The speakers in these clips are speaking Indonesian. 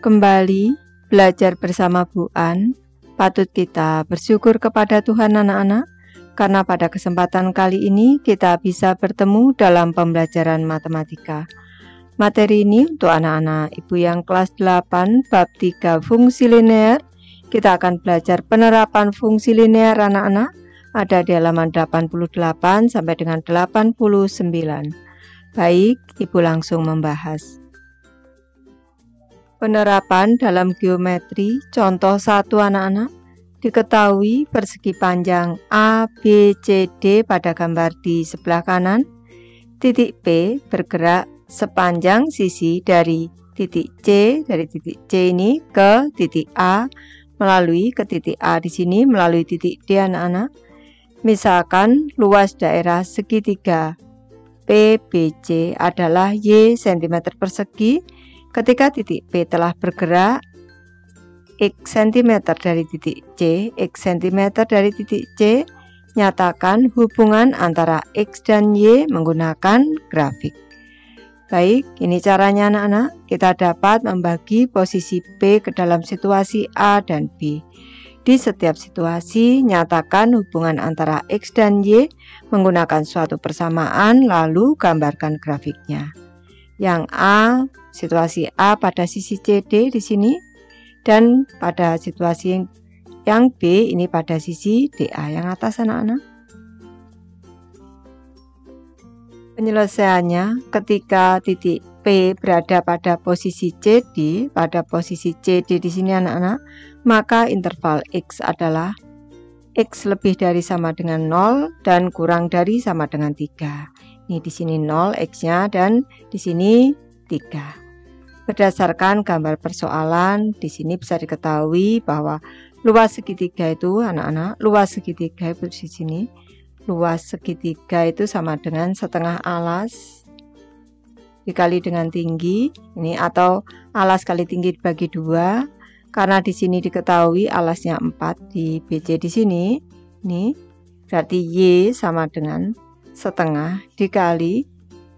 Kembali belajar bersama Bu An, patut kita bersyukur kepada Tuhan anak-anak, karena pada kesempatan kali ini kita bisa bertemu dalam pembelajaran matematika. Materi ini untuk anak-anak Ibu yang kelas 8 bab 3 fungsi linear. Kita akan belajar penerapan fungsi linear anak-anak, ada di halaman 88 sampai dengan 89. Baik, Ibu langsung membahas. Penerapan dalam geometri, contoh 1 anak-anak, diketahui persegi panjang ABCD pada gambar di sebelah kanan, titik P bergerak sepanjang sisi dari titik C ini ke titik A, melalui ke titik A di sini, melalui titik D anak-anak. Misalkan luas daerah segitiga PBC adalah Y cm persegi. Ketika titik P telah bergerak X cm dari titik C, X cm dari titik C, nyatakan hubungan antara X dan Y menggunakan grafik. Baik, ini caranya anak-anak. Kita dapat membagi posisi P ke dalam situasi A dan B. Di setiap situasi, nyatakan hubungan antara X dan Y menggunakan suatu persamaan, lalu gambarkan grafiknya. Yang A, situasi A pada sisi CD di sini, dan pada situasi yang B ini pada sisi DA yang atas anak-anak. Penyelesaiannya, ketika titik P berada pada posisi CD, di sini anak-anak, maka interval X adalah X lebih dari sama dengan 0 dan kurang dari sama dengan 3. Ini di sini 0 X-nya dan di sini 3. Berdasarkan gambar persoalan, di sini bisa diketahui bahwa luas segitiga itu anak-anak, luas segitiga itu di sini. Luas segitiga itu sama dengan setengah alas dikali dengan tinggi, ini atau alas kali tinggi dibagi 2. Karena di sini diketahui alasnya 4 di BC di sini. Ini berarti Y sama dengan setengah dikali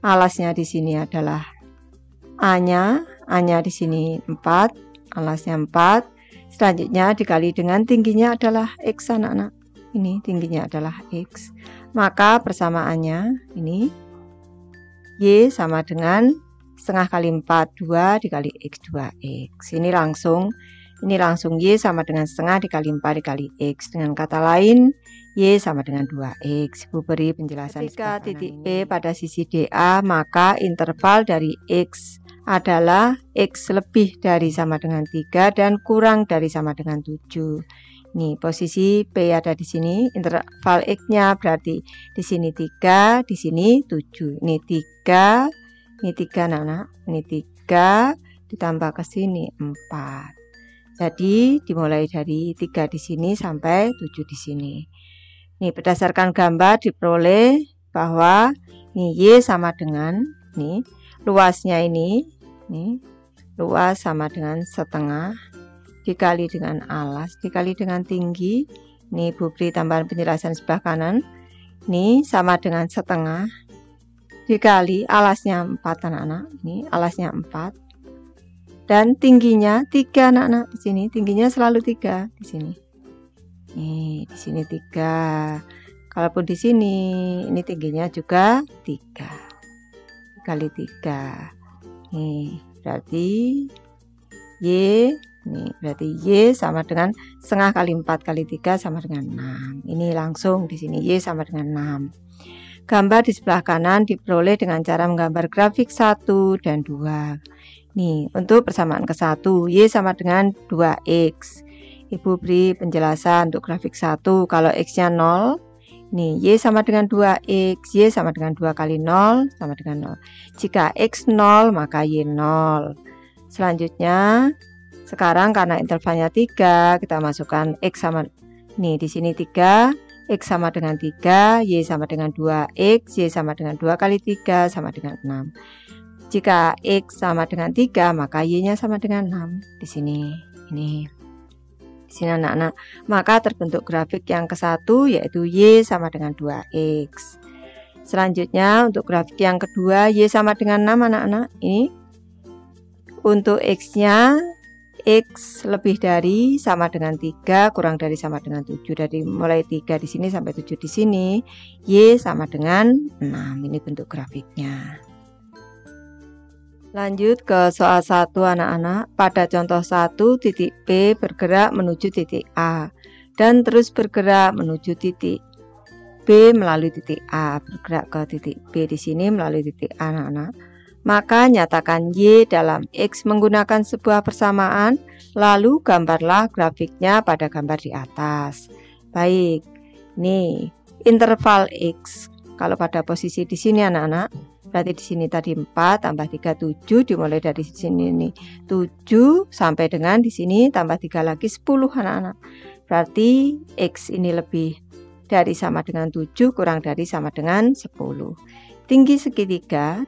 alasnya di sini adalah A-nya di sini 4, alasnya 4. Selanjutnya dikali dengan tingginya adalah X anak-anak. Ini tingginya adalah X. Maka persamaannya ini Y sama dengan setengah kali 4, 2 dikali X, 2X. Ini langsung Y sama dengan setengah dikali 4 dikali X. Dengan kata lain, Y sama dengan 2X. Ibu beri penjelasan. Ketika titik P pada sisi DA, maka interval dari X adalah X lebih dari sama dengan 3 dan kurang dari sama dengan 7. Nih, posisi P ada di sini, interval X-nya berarti di sini 3, di sini 7. Ini 3, anak-anak. Ini 3 ditambah ke sini 4. Jadi dimulai dari 3 di sini sampai 7 di sini. Nih, berdasarkan gambar diperoleh bahwa nih Y sama dengan nih luasnya ini luas sama dengan setengah dikali dengan alas dikali dengan tinggi. Nih Ibu beri tambahan penjelasan sebelah kanan. Nih sama dengan setengah dikali alasnya 4 anak-anak. Ini alasnya 4 dan tingginya 3 anak-anak. Di sini tingginya selalu 3 di sini. Nih di sini 3. Kalaupun di sini ini tingginya juga 3 kali 3. Nih berarti Y, nih berarti Y sama dengan setengah kali 4 kali 3 sama dengan 6. Ini langsung di sini Y sama dengan 6. Gambar di sebelah kanan diperoleh dengan cara menggambar grafik 1 dan 2. Nih, untuk persamaan ke 1, Y sama dengan 2X. Ibu beri penjelasan untuk grafik 1. Kalau X-nya 0, nih Y sama dengan 2X. Y sama dengan 2 kali 0 sama dengan 0. Jika X 0, maka Y 0. Selanjutnya, sekarang karena intervalnya 3, kita masukkan X sama, nih di sini 3, X sama dengan 3, Y sama dengan 2X, Y sama dengan 2 kali 3 sama dengan 6. Jika X sama dengan 3, maka Y-nya sama dengan 6. Di sini, ini. Di sini anak-anak, maka terbentuk grafik yang ke-1 yaitu Y sama dengan 2X. Selanjutnya untuk grafik yang kedua Y sama dengan 6 anak-anak. Ini untuk X-nya X lebih dari sama dengan 3 kurang dari sama dengan 7. Dari mulai 3 di sini sampai 7 di sini. Y sama dengan 6. Ini bentuk grafiknya. Lanjut ke soal 1 anak-anak. Pada contoh 1, titik P bergerak menuju titik A dan terus bergerak menuju titik B melalui titik A, bergerak ke titik B di sini melalui titik A anak-anak. Maka nyatakan Y dalam X menggunakan sebuah persamaan, lalu gambarlah grafiknya pada gambar di atas. Baik, nih interval X. Kalau pada posisi di sini anak-anak, berarti di sini tadi 4 tambah 3 7, dimulai dari sini nih 7 sampai dengan di sini tambah 3 lagi 10 anak-anak. Berarti X ini lebih dari sama dengan 7 kurang dari sama dengan 10. Tinggi segitiga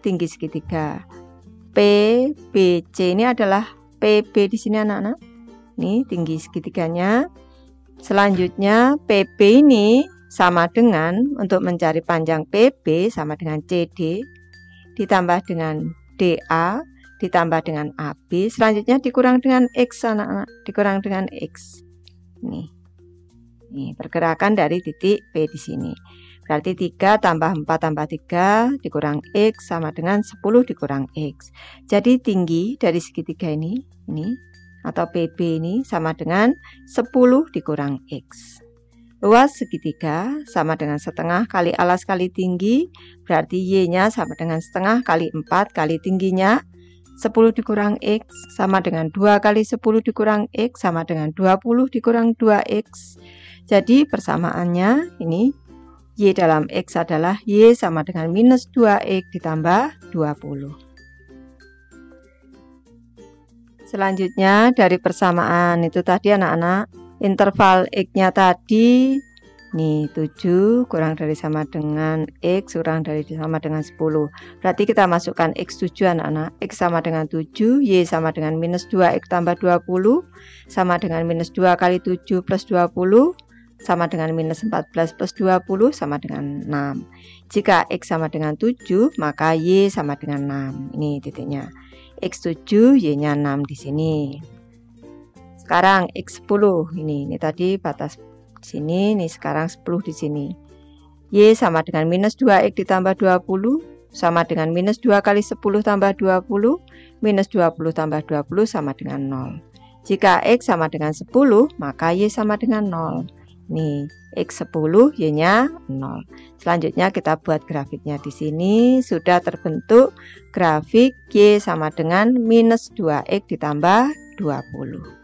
PBC ini adalah PB di sini anak-anak. Ini tinggi segitiganya. Selanjutnya PB ini sama dengan, untuk mencari panjang PB sama dengan CD ditambah dengan DA ditambah dengan AB. Selanjutnya dikurang dengan X anak-anak, dikurang dengan X. Nih pergerakan dari titik P di sini. Berarti 3 tambah 4 tambah 3 dikurang X sama dengan 10 dikurang X. Jadi tinggi dari segitiga ini atau PB ini sama dengan 10 dikurang X. Luas segitiga sama dengan setengah kali alas kali tinggi. Berarti Y-nya sama dengan setengah kali 4 kali tingginya. 10 dikurang X sama dengan 2 kali 10 dikurang X sama dengan 20 dikurang 2X. Jadi persamaannya ini Y dalam X adalah Y sama dengan minus 2X ditambah 20. Selanjutnya dari persamaan itu tadi anak-anak, interval X-nya tadi nih 7 kurang dari sama dengan X kurang dari sama dengan 10. Berarti kita masukkan X7 anak-anak. X sama dengan 7, Y sama dengan minus 2X tambah 20 sama dengan minus 2 kali 7 plus 20 sama dengan minus 14 plus 20 sama dengan 6. Jika X sama dengan 7, maka Y sama dengan 6. Ini titiknya. X7, Y-nya 6 di sini. Sekarang X10, ini tadi batas sini, nih sekarang 10 di sini. Y sama dengan minus 2X ditambah 20 sama dengan minus 2 kali 10 tambah 20, minus 20 tambah 20 sama dengan 0. Jika X sama dengan 10, maka Y sama dengan 0. Nih, X10, Y-nya 0. Selanjutnya kita buat grafiknya di sini. Sudah terbentuk grafik Y sama dengan minus 2X ditambah 20.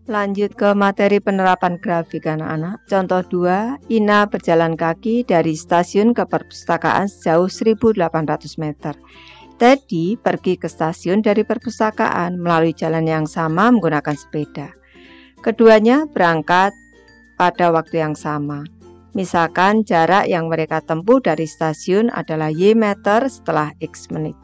Lanjut ke materi penerapan grafik anak-anak. Contoh 2, Ina berjalan kaki dari stasiun ke perpustakaan sejauh 1800 meter. Teddy pergi ke stasiun dari perpustakaan melalui jalan yang sama menggunakan sepeda. Keduanya berangkat pada waktu yang sama. Misalkan jarak yang mereka tempuh dari stasiun adalah Y meter setelah X menit.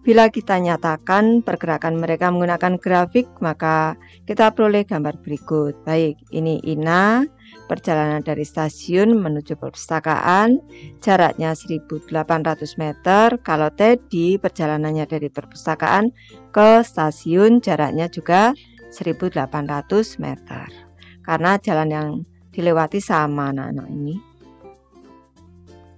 Bila kita nyatakan pergerakan mereka menggunakan grafik, maka kita peroleh gambar berikut. Baik, ini Ina perjalanan dari stasiun menuju perpustakaan, jaraknya 1800 meter. Kalau Teddy perjalanannya dari perpustakaan ke stasiun, jaraknya juga 1800 meter. Karena jalan yang dilewati sama anak-anak ini.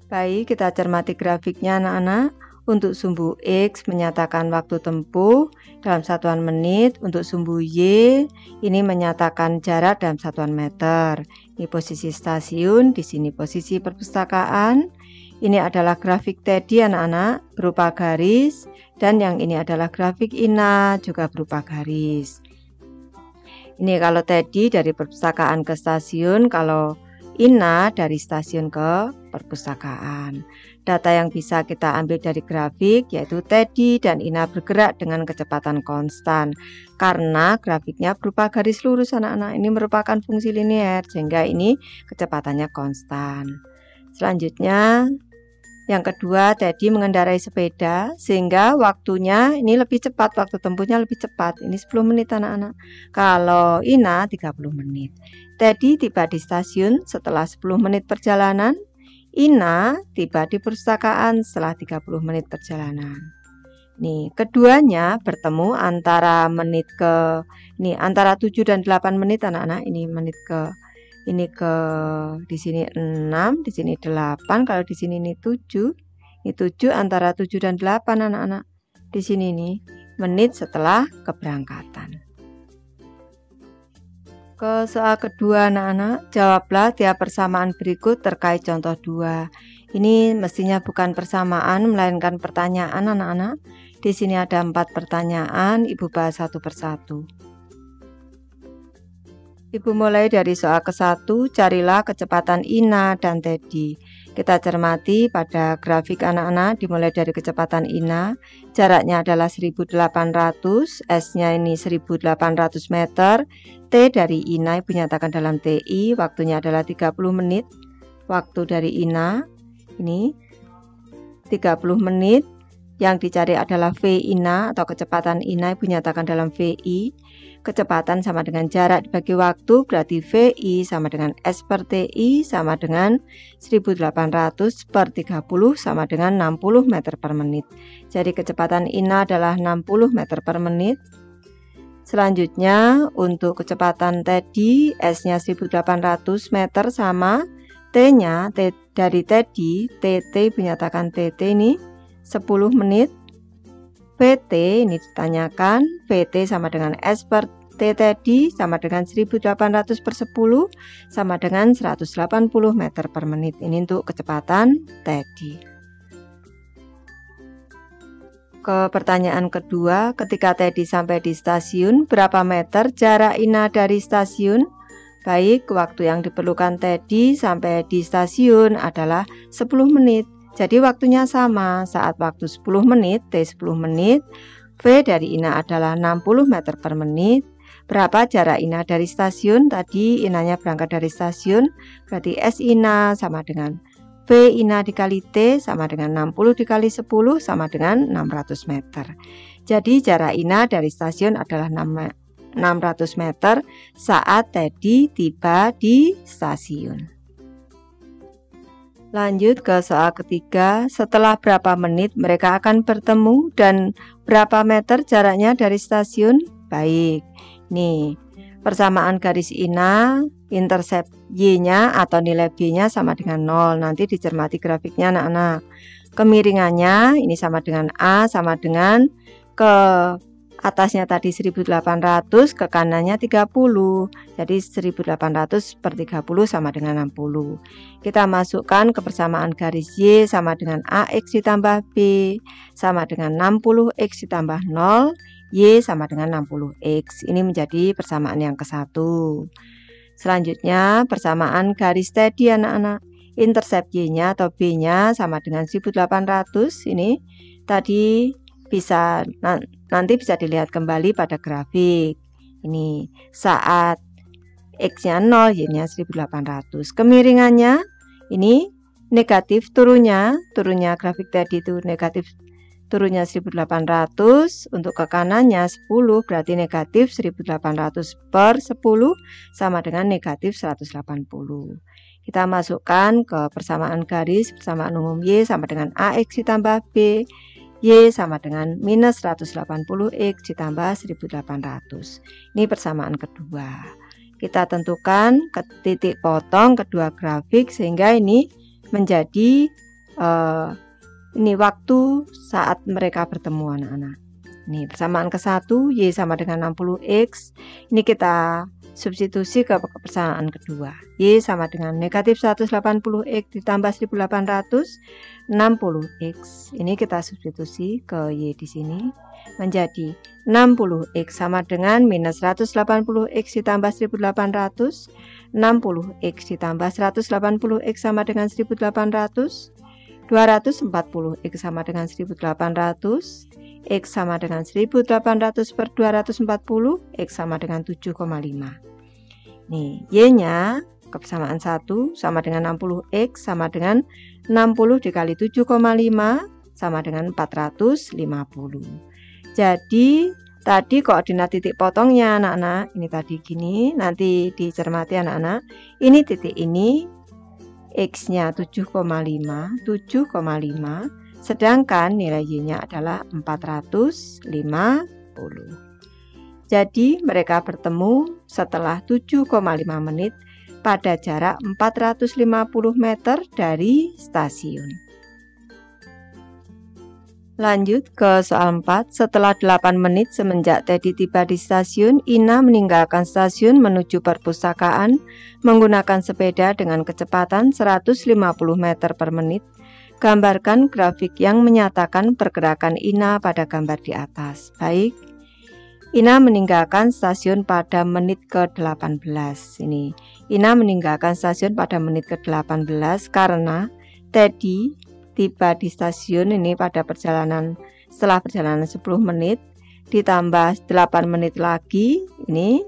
Baik, kita cermati grafiknya anak-anak. Untuk sumbu X menyatakan waktu tempuh dalam satuan menit. Untuk sumbu Y ini menyatakan jarak dalam satuan meter. Ini posisi stasiun, di sini posisi perpustakaan. Ini adalah grafik Teddy anak-anak berupa garis, dan yang ini adalah grafik Ina juga berupa garis. Ini kalau Teddy dari perpustakaan ke stasiun, kalau Ina dari stasiun ke perpustakaan. Data yang bisa kita ambil dari grafik yaitu Teddy dan Ina bergerak dengan kecepatan konstan. Karena grafiknya berupa garis lurus anak-anak, ini merupakan fungsi linier sehingga ini kecepatannya konstan. Selanjutnya yang kedua, Teddy mengendarai sepeda sehingga waktunya ini lebih cepat, waktu tempuhnya lebih cepat. Ini 10 menit anak-anak. Kalau Ina 30 menit. Teddy tiba di stasiun setelah 10 menit perjalanan. Ina tiba di perpustakaan setelah 30 menit perjalanan. Nih, keduanya bertemu antara menit ke antara 7 dan 8 menit anak-anak. Ini menit ke di sini 6, di sini 8, kalau di sini ini 7. Ini 7 antara 7 dan 8 anak-anak. Di sini nih menit setelah keberangkatan. Ke soal kedua anak-anak, jawablah tiap persamaan berikut terkait contoh 2. Ini mestinya bukan persamaan melainkan pertanyaan anak-anak. Di sini ada 4 pertanyaan, Ibu bahas satu persatu. Ibu mulai dari soal ke-1, carilah kecepatan Ina dan Teddy. Kita cermati pada grafik anak-anak dimulai dari kecepatan Ina. Jaraknya adalah 1800, S-nya ini 1800 meter. T dari Ina Ibu nyatakan dalam TI, waktunya adalah 30 menit. Waktu dari Ina ini 30 menit. Yang dicari adalah V Ina atau kecepatan Ina, Ibu nyatakan dalam VI. Kecepatan sama dengan jarak dibagi waktu, berarti VI sama dengan S per TI sama dengan 1800 per 30 sama dengan 60 meter per menit. Jadi kecepatan Ina adalah 60 meter per menit. Selanjutnya untuk kecepatan Teddy, S-nya 1800 meter sama T-nya dari Teddy, TT Ibu nyatakan TT ini 10 menit. VT ini ditanyakan, VT sama dengan S per T tadi sama dengan 1800 per 10 sama dengan 180 meter per menit. Ini untuk kecepatan tadi. Ke pertanyaan kedua, ketika Teddy sampai di stasiun, berapa meter jarak Ina dari stasiun? Baik, waktu yang diperlukan Teddy sampai di stasiun adalah 10 menit. Jadi waktunya sama, saat waktu 10 menit, T 10 menit, V dari Ina adalah 60 meter per menit. Berapa jarak Ina dari stasiun? Tadi Inanya berangkat dari stasiun, berarti S Ina sama dengan V Ina dikali T sama dengan 60 dikali 10 sama dengan 600 meter. Jadi jarak Ina dari stasiun adalah 600 meter saat Teddy tiba di stasiun. Lanjut ke soal ketiga, setelah berapa menit mereka akan bertemu dan berapa meter jaraknya dari stasiun? Baik, nih persamaan garis Ina, intercept Y-nya atau nilai B-nya sama dengan 0. Nanti dicermati grafiknya anak-anak. Kemiringannya ini sama dengan A, sama dengan ke atasnya tadi 1800, ke kanannya 30. Jadi 1800 per 30 sama dengan 60. Kita masukkan ke persamaan garis Y sama dengan AX ditambah B sama dengan 60X ditambah 0, Y sama dengan 60X. Ini menjadi persamaan yang ke-1. Selanjutnya persamaan garis Teddy anak-anak. Intercept Y-nya atau B-nya sama dengan 1800. Ini tadi nanti bisa dilihat kembali pada grafik. Ini saat X-nya 0, Y-nya 1800. Kemiringannya ini negatif turunnya grafik tadi itu negatif turunnya 1800, untuk ke kanannya 10, berarti negatif 1800 per 10 sama dengan negatif 180. Kita masukkan ke persamaan garis, persamaan umum Y sama dengan AX ditambah B, Y sama dengan minus 180X ditambah 1800. Ini persamaan kedua. Kita tentukan ke titik potong kedua grafik sehingga ini menjadi ini waktu saat mereka bertemu anak-anak. Ini persamaan ke-1, Y sama dengan 60X. Ini kita substitusi ke persamaan kedua. Y sama dengan negatif 180X ditambah 1800, 60X. Ini kita substitusi ke Y di sini menjadi 60X sama dengan minus 180X ditambah 1800, 60X ditambah 180X sama dengan 1800, 240X sama dengan 1800, X sama dengan 1800 per 240, X sama dengan 7,5. Nih, Y-nya kepersamaan 1 sama dengan 60X sama dengan 60 dikali 7,5 sama dengan 450. Jadi tadi koordinat titik potongnya anak-anak, ini tadi gini, nanti dicermati anak-anak. Ini titik ini X-nya 7,5 sedangkan nilai Y-nya adalah 450. Jadi mereka bertemu setelah 7,5 menit pada jarak 450 meter dari stasiun. Lanjut ke soal 4. Setelah 8 menit semenjak Teddy tiba di stasiun, Ina meninggalkan stasiun menuju perpustakaan menggunakan sepeda dengan kecepatan 150 meter per menit. Gambarkan grafik yang menyatakan pergerakan Ina pada gambar di atas. Baik, Ina meninggalkan stasiun pada menit ke-18. Ini Ina meninggalkan stasiun pada menit ke-18 karena Teddy tiba di stasiun ini pada setelah perjalanan 10 menit ditambah 8 menit lagi. Ini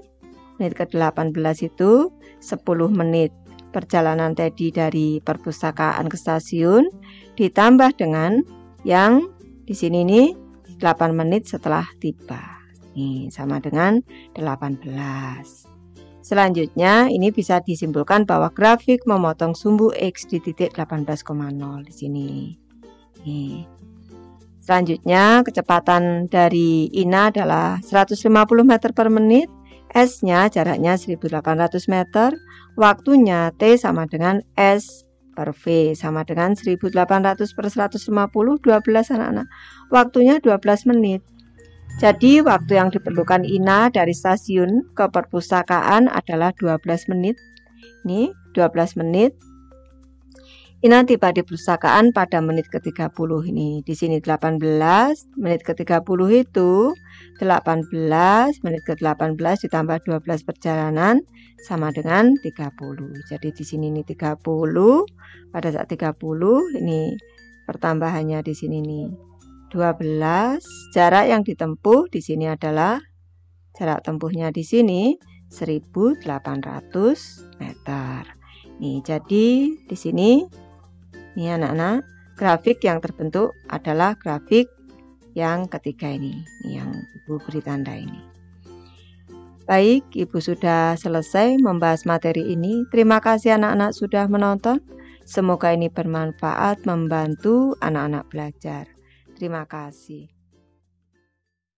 menit ke-18 itu 10 menit perjalanan Teddy dari perpustakaan ke stasiun ditambah dengan yang di sini nih 8 menit setelah tiba. Ini sama dengan 18. Selanjutnya ini bisa disimpulkan bahwa grafik memotong sumbu X di titik 18,0 di sini. Selanjutnya kecepatan dari Ina adalah 150 meter per menit, S-nya jaraknya 1800 meter, waktunya T sama dengan S per V sama dengan 1800 per 150, 12 anak-anak. Waktunya 12 menit. Jadi waktu yang diperlukan Ina dari stasiun ke perpustakaan adalah 12 menit. Ini 12 menit. Ina tiba di perpustakaan pada menit ke-30 ini. Di sini 18, menit ke-30 itu 18, menit ke-18 ditambah 12 perjalanan sama dengan 30. Jadi di sini ini 30, pada saat 30 ini pertambahannya di sini nih 12. Jarak yang ditempuh di sini adalah jarak tempuhnya di sini 1800 meter. Nih, jadi di sini nih anak-anak, grafik yang terbentuk adalah grafik yang ketiga ini, yang Ibu beri tanda ini. Baik, Ibu sudah selesai membahas materi ini. Terima kasih anak-anak sudah menonton. Semoga ini bermanfaat membantu anak-anak belajar. Terima kasih.